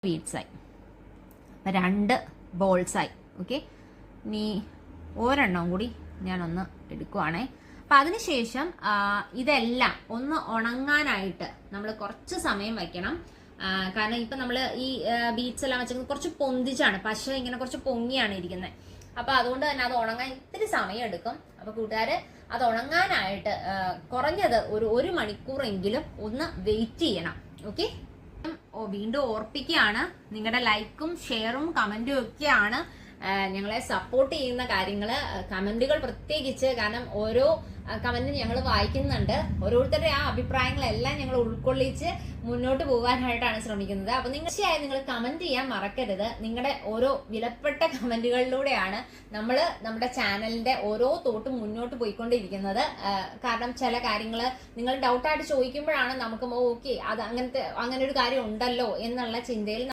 ബീഡ്സായി, 2 ബോൾസായി. Okay, ഇനി ഒരെണ്ണം കൂടി ഞാനൊന്ന് എടുക്കുവാണേ. അപ്പം അതിനുശേഷം ഇതെല്ലാം ഒന്ന് ഉണങ്ങാനായിട്ട് നമ്മൾ കുറച്ച് സമയം വയ്ക്കണം. കാരണം ഇപ്പം നമ്മൾ ഈ ബീഡ്സ് എല്ലാം വെച്ചത് കുറച്ച് പൊന്തിച്ചാണ്, പശ ഇങ്ങനെ കുറച്ച് പൊങ്ങിയാണ് ഇരിക്കുന്നത്. അപ്പം അതുകൊണ്ട് തന്നെ അത് ഉണങ്ങാൻ ഇത്തിരി സമയം എടുക്കും. അപ്പം കൂട്ടുകാർ അത് ഉണങ്ങാനായിട്ട് കുറഞ്ഞത് ഒരു മണിക്കൂറെങ്കിലും ഒന്ന് വെയിറ്റ് ചെയ്യണം. ഓക്കെ, വീണ്ടും ഓർപ്പിക്കുകയാണ്, നിങ്ങളുടെ ലൈക്കും ഷെയറും കമന്റും ഒക്കെയാണ് ഞങ്ങളെ സപ്പോർട്ട് ചെയ്യുന്ന കാര്യങ്ങൾ. കമന്റുകൾ പ്രത്യേകിച്ച്, കാരണം ഓരോ കമന്റും ഞങ്ങൾ വായിക്കുന്നുണ്ട്. ഓരോരുത്തരുടെ ആ അഭിപ്രായങ്ങളെല്ലാം ഞങ്ങൾ ഉൾക്കൊള്ളിച്ച് മുന്നോട്ട് പോകാനായിട്ടാണ് ശ്രമിക്കുന്നത്. അപ്പൊ തീർച്ചയായും നിങ്ങൾ കമന്റ് ചെയ്യാൻ മറക്കരുത്. നിങ്ങളുടെ ഓരോ വിലപ്പെട്ട കമന്റുകളിലൂടെയാണ് നമ്മൾ നമ്മുടെ ചാനലിന്റെ ഓരോ തോട്ടും മുന്നോട്ട് പോയിക്കൊണ്ടിരിക്കുന്നത്. കാരണം ചില കാര്യങ്ങൾ നിങ്ങൾ ഡൗട്ടായിട്ട് ചോദിക്കുമ്പോഴാണ് നമുക്ക് ഓക്കെ അത് അങ്ങനെ ഒരു കാര്യം ഉണ്ടല്ലോ എന്നുള്ള ചിന്തയിൽ